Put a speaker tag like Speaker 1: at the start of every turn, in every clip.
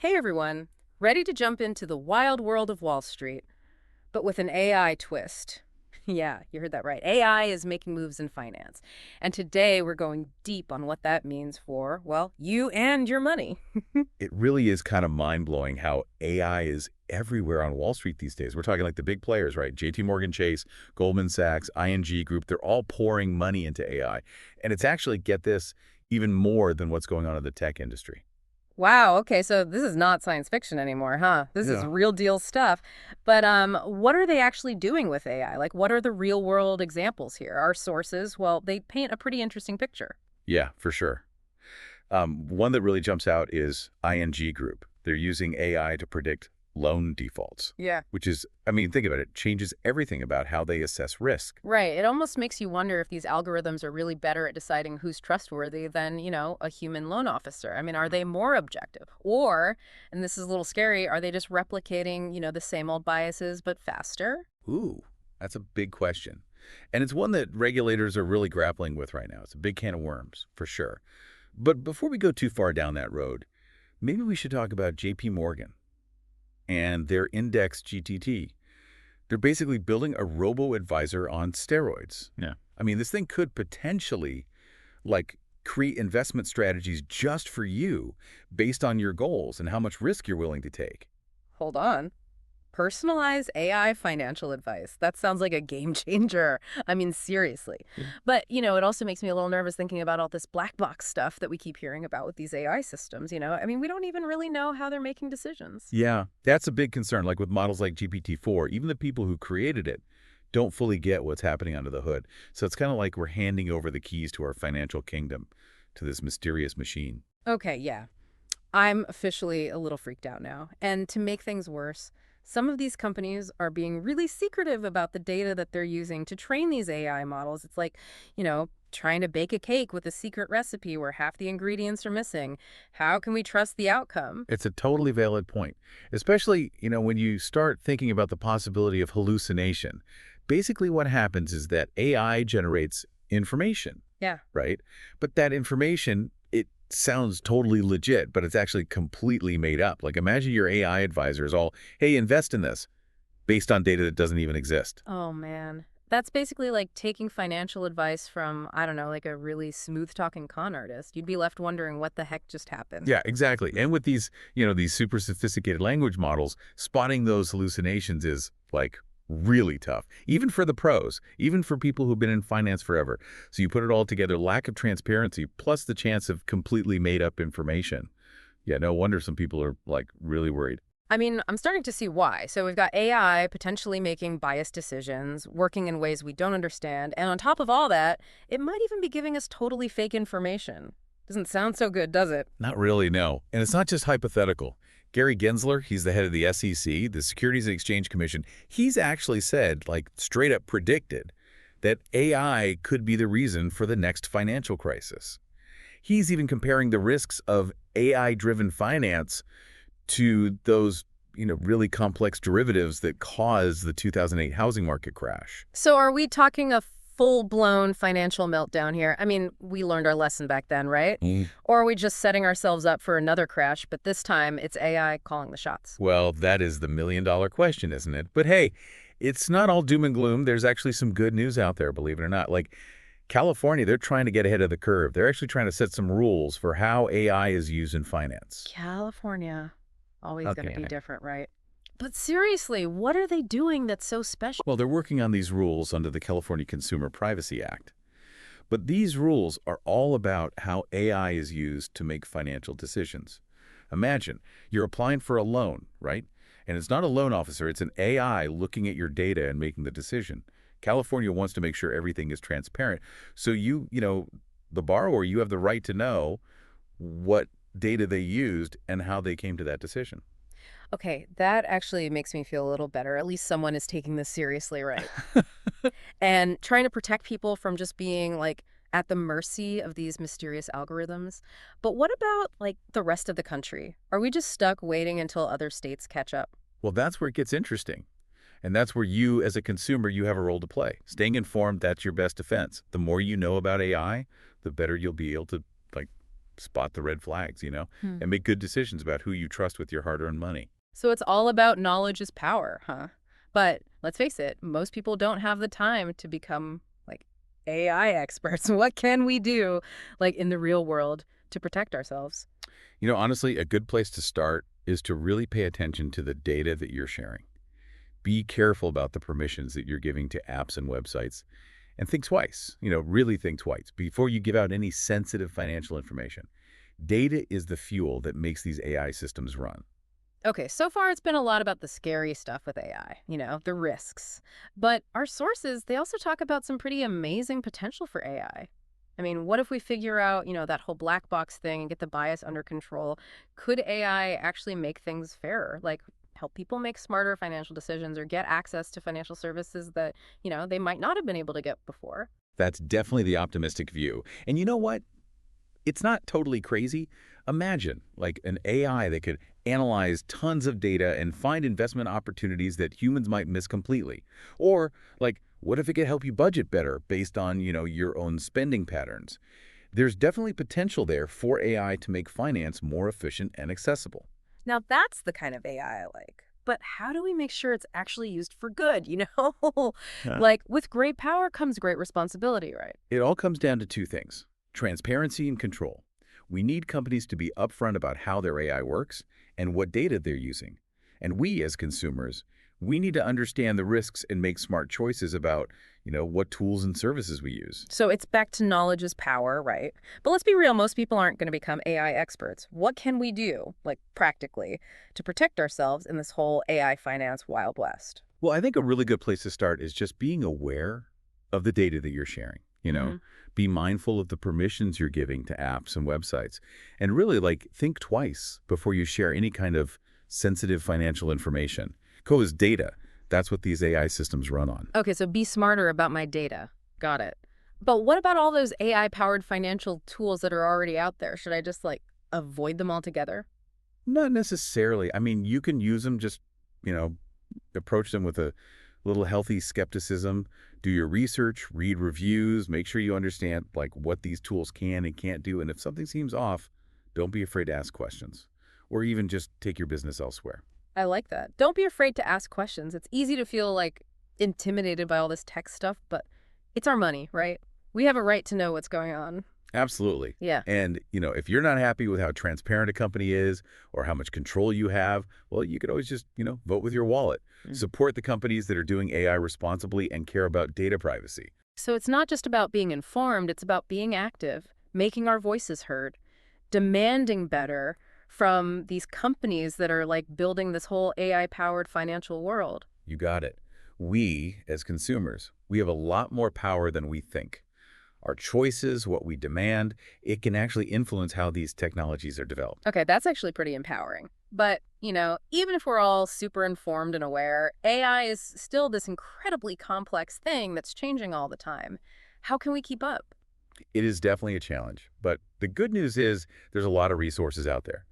Speaker 1: Hey everyone, ready to jump into the wild world of Wall Street, but with an AI twist. Yeah, you heard that right. AI is making moves in finance. And today we're going deep on what that means for, well, you and your money.
Speaker 2: It really is kind of mind-blowing how AI is everywhere on Wall Street these days. We're talking like the big players, right? JP Morgan Chase, Goldman Sachs, ING Group, they're all pouring money into AI. And it's actually, get this, even more than what's going on in the tech industry.
Speaker 1: Wow, okay, so this is not science fiction anymore, huh? This is
Speaker 2: Yeah.
Speaker 1: real deal stuff. But what are they actually doing with AI? Like, what are the real world examples here? Our sources, well, they paint a pretty interesting picture.
Speaker 2: Yeah, for sure. One that really jumps out is ING Group. They're using AI to predict loan defaults,
Speaker 1: Yeah.
Speaker 2: which is, I mean, think about it, it changes everything about how they assess risk.
Speaker 1: Right. It almost makes you wonder if these algorithms are really better at deciding who's trustworthy than, a human loan officer. I mean, are they more objective? Or, and this is a little scary, are they just replicating, the same old biases but faster?
Speaker 2: Ooh, that's a big question. And it's one that regulators are really grappling with right now. It's a big can of worms, for sure. But before we go too far down that road, maybe we should talk about JP Morgan and their index GTT. They're basically building a robo-advisor on steroids.
Speaker 3: Yeah.
Speaker 2: I mean, this thing could potentially, create investment strategies just for you based on your goals and how much risk you're willing to take.
Speaker 1: Hold on. Personalized AI financial advice. That sounds like a game changer. I mean, seriously.
Speaker 3: Yeah.
Speaker 1: But, it also makes me a little nervous thinking about all this black box stuff that we keep hearing about with these AI systems, I mean, we don't even really know how they're making decisions.
Speaker 2: Yeah, that's a big concern. Like with models like GPT-4, even the people who created it don't fully get what's happening under the hood. So it's kind of like we're handing over the keys to our financial kingdom to this mysterious machine.
Speaker 1: Okay, yeah. I'm officially a little freaked out now. And to make things worse, some of these companies are being really secretive about the data that they're using to train these AI models. It's like, trying to bake a cake with a secret recipe where half the ingredients are missing. How can we trust the outcome?
Speaker 2: It's a totally valid point, especially, when you start thinking about the possibility of hallucination. Basically what happens is that AI generates information.
Speaker 1: Yeah.
Speaker 2: Right? But that information, it sounds totally legit, but it's actually completely made up. Like imagine your AI advisor is all, hey, invest in this, based on data that doesn't even exist.
Speaker 1: Oh, man. That's basically like taking financial advice from, I don't know, like a really smooth-talking con artist. You'd be left wondering what the heck just happened.
Speaker 2: Yeah, exactly. And with these, these super sophisticated language models, spotting those hallucinations is really tough, even for the pros, even for people who've been in finance forever. So you put it all together, lack of transparency, plus the chance of completely made up information. Yeah, no wonder some people are really worried.
Speaker 1: I mean, I'm starting to see why. So we've got AI potentially making biased decisions, working in ways we don't understand. And on top of all that, it might even be giving us totally fake information. Doesn't sound so good, does it?
Speaker 2: Not really, no. And it's not just hypothetical. Gary Gensler, he's the head of the SEC, the Securities and Exchange Commission. He's actually said, straight up predicted, that AI could be the reason for the next financial crisis. He's even comparing the risks of AI-driven finance to those, really complex derivatives that caused the 2008 housing market crash.
Speaker 1: So are we talking a full-blown financial meltdown here? I mean, we learned our lesson back then, right? Or are we just setting ourselves up for another crash, but this time it's AI calling the shots?
Speaker 2: Well, that is the million-dollar question, isn't it? But hey, it's not all doom and gloom. There's actually some good news out there, believe it or not. California, they're trying to get ahead of the curve. They're actually trying to set some rules for how AI is used in finance.
Speaker 1: California. Always going to
Speaker 3: Okay.
Speaker 1: be different, right? But seriously, what are they doing that's so special?
Speaker 2: Well, they're working on these rules under the California Consumer Privacy Act. But these rules are all about how AI is used to make financial decisions. Imagine, you're applying for a loan, right? And it's not a loan officer, it's an AI looking at your data and making the decision. California wants to make sure everything is transparent. So the borrower, you have the right to know what data they used and how they came to that decision.
Speaker 1: Okay, that actually makes me feel a little better. At least someone is taking this seriously, right? And trying to protect people from just being at the mercy of these mysterious algorithms. But what about the rest of the country? Are we just stuck waiting until other states catch up?
Speaker 2: Well, that's where it gets interesting. And that's where you, as a consumer, you have a role to play. Staying informed, that's your best defense. The more you know about AI, the better you'll be able to spot the red flags,
Speaker 1: Hmm.
Speaker 2: and make good decisions about who you trust with your hard-earned money.
Speaker 1: So it's all about knowledge is power, huh? But let's face it, most people don't have the time to become like AI experts. What can we do like in the real world to protect ourselves?
Speaker 2: Honestly, a good place to start is to really pay attention to the data that you're sharing. Be careful about the permissions that you're giving to apps and websites. And think twice, really think twice before you give out any sensitive financial information. Data is the fuel that makes these AI systems run.
Speaker 1: Okay, so far it's been a lot about the scary stuff with AI, the risks. But our sources, they also talk about some pretty amazing potential for AI. I mean, what if we figure out, that whole black box thing and get the bias under control? Could AI actually make things fairer? Like help people make smarter financial decisions or get access to financial services that, they might not have been able to get before?
Speaker 2: That's definitely the optimistic view. And you know what? It's not totally crazy. Imagine like an AI that could analyze tons of data and find investment opportunities that humans might miss completely. Or like, what if it could help you budget better based on, your own spending patterns? There's definitely potential there for AI to make finance more efficient and accessible.
Speaker 1: Now that's the kind of AI I like. But how do we make sure it's actually used for good?
Speaker 2: Huh.
Speaker 1: Like with great power comes great responsibility, right?
Speaker 2: It all comes down to two things: transparency and control. We need companies to be upfront about how their AI works and what data they're using. And we, as consumers, we need to understand the risks and make smart choices about, what tools and services we use.
Speaker 1: So it's back to knowledge is power, right? But let's be real, most people aren't going to become AI experts. What can we do, like practically, to protect ourselves in this whole AI finance Wild West?
Speaker 2: Well, I think a really good place to start is just being aware of the data that you're sharing,
Speaker 1: Mhm.
Speaker 2: Be mindful of the permissions you're giving to apps and websites. And really, think twice before you share any kind of sensitive financial information. Because data, that's what these AI systems run on.
Speaker 1: Okay, so be smarter about my data. Got it. But what about all those AI-powered financial tools that are already out there? Should I just, avoid them altogether?
Speaker 2: Not necessarily. I mean, you can use them, just, approach them with a little healthy skepticism. Do your research, read reviews, make sure you understand, what these tools can and can't do. And if something seems off, don't be afraid to ask questions. Or even just take your business elsewhere.
Speaker 1: I like that. Don't be afraid to ask questions. It's easy to feel, intimidated by all this tech stuff, but it's our money, right? We have a right to know what's going on.
Speaker 2: Absolutely.
Speaker 1: Yeah.
Speaker 2: And, if you're not happy with how transparent a company is or how much control you have, well, you could always just, vote with your wallet.
Speaker 1: Mm.
Speaker 2: Support the companies that are doing AI responsibly and care about data privacy.
Speaker 1: So it's not just about being informed, it's about being active, making our voices heard, demanding better from these companies that are building this whole AI-powered financial world.
Speaker 2: You got it. We, as consumers, we have a lot more power than we think. Our choices, what we demand, it can actually influence how these technologies are developed.
Speaker 1: Okay, that's actually pretty empowering. But, even if we're all super informed and aware, AI is still this incredibly complex thing that's changing all the time. How can we keep up?
Speaker 2: It is definitely a challenge, but the good news is there's a lot of resources out there.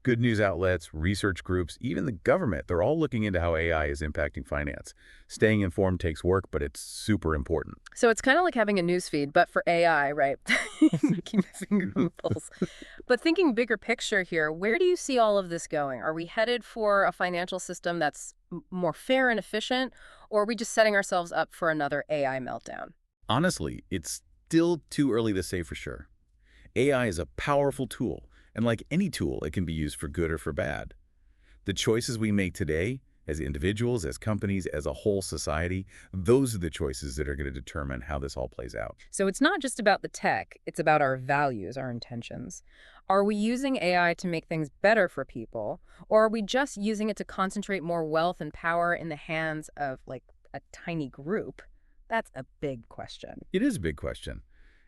Speaker 2: Good news outlets, research groups, even the government, they're all looking into how AI is impacting finance. Staying informed takes work, but it's super important.
Speaker 1: So it's kind of like having a news feed, but for AI, right? Making my finger on the pulse. But thinking bigger picture here, where do you see all of this going? Are we headed for a financial system that's more fair and efficient, or are we just setting ourselves up for another AI meltdown?
Speaker 2: Honestly, it's still too early to say for sure. AI is a powerful tool, and like any tool, it can be used for good or for bad. The choices we make today, as individuals, as companies, as a whole society, those are the choices that are going to determine how this all plays out.
Speaker 1: So it's not just about the tech, it's about our values, our intentions. Are we using AI to make things better for people, or are we just using it to concentrate more wealth and power in the hands of, a tiny group? That's a big question.
Speaker 2: It is a big question,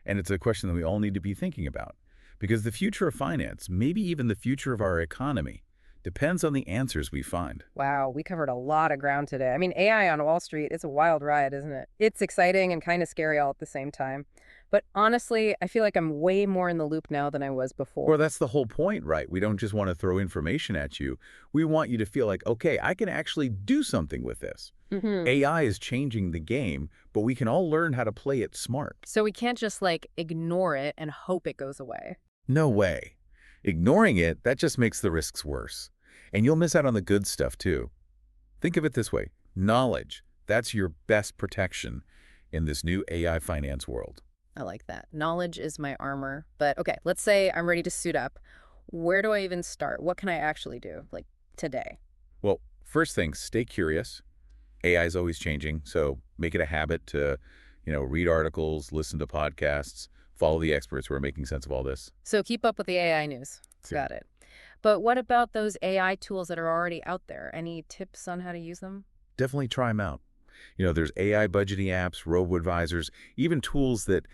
Speaker 2: and it's a question that we all need to be thinking about. Because the future of finance, maybe even the future of our economy, depends on the answers we find.
Speaker 1: Wow, we covered a lot of ground today. I mean, AI on Wall Street, it's a wild ride, isn't it? It's exciting and kind of scary all at the same time. But honestly, I feel like I'm way more in the loop now than I was before.
Speaker 2: Well, that's the whole point, right? We don't just want to throw information at you. We want you to feel like, okay, I can actually do something with this.
Speaker 1: Hmm.
Speaker 2: AI is changing the game, but we can all learn how to play it smart.
Speaker 1: So we can't just, ignore it and hope it goes away.
Speaker 2: No way. Ignoring it, that just makes the risks worse. And you'll miss out on the good stuff, too. Think of it this way. Knowledge, that's your best protection in this new AI finance world.
Speaker 1: I like that. Knowledge is my armor. But okay, let's say I'm ready to suit up. Where do I even start? What can I actually do, like today?
Speaker 2: Well, first thing, stay curious. AI is always changing, so make it a habit to, read articles, listen to podcasts, follow the experts who are making sense of all this.
Speaker 1: So keep up with the AI news.
Speaker 2: Sure.
Speaker 1: Got it. But what about those AI tools that are already out there? Any tips on how to use them?
Speaker 2: Definitely try them out. There's AI budgeting apps, robo-advisors, even tools that,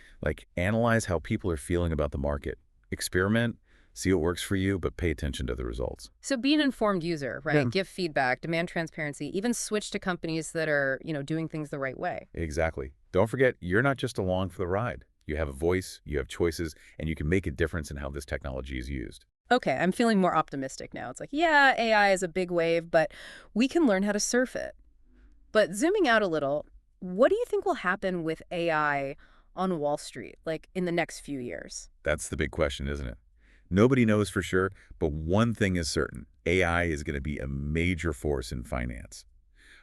Speaker 2: analyze how people are feeling about the market. Experiment, see what works for you, but pay attention to the results.
Speaker 1: So be an informed user, right?
Speaker 2: Yeah.
Speaker 1: Give feedback, demand transparency, even switch to companies that are, doing things the right way.
Speaker 2: Exactly. Don't forget, you're not just along for the ride. You have a voice, you have choices, and you can make a difference in how this technology is used.
Speaker 1: Okay, I'm feeling more optimistic now. It's like, yeah, AI is a big wave, but we can learn how to surf it. But zooming out a little, what do you think will happen with AI on Wall Street, like in the next few years?
Speaker 2: That's the big question, isn't it? Nobody knows for sure, but one thing is certain. AI is going to be a major force in finance.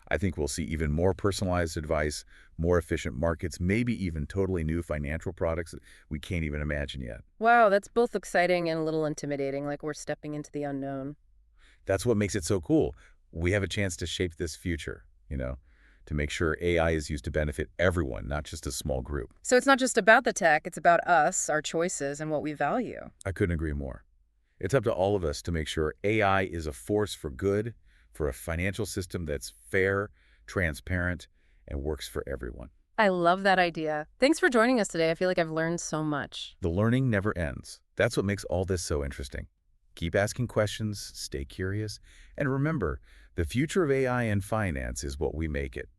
Speaker 2: I think we'll see even more personalized advice, more efficient markets, maybe even totally new financial products that we can't even imagine yet.
Speaker 1: Wow, that's both exciting and a little intimidating, like we're stepping into the unknown.
Speaker 2: That's what makes it so cool. We have a chance to shape this future, to make sure AI is used to benefit everyone, not just a small group.
Speaker 1: So it's not just about the tech, it's about us, our choices, and what we value.
Speaker 2: I couldn't agree more. It's up to all of us to make sure AI is a force for good, for a financial system that's fair, transparent, and works for everyone.
Speaker 1: I love that idea. Thanks for joining us today. I feel like I've learned so much.
Speaker 2: The learning never ends. That's what makes all this so interesting. Keep asking questions, stay curious, and remember, the future of AI and finance is what we make it.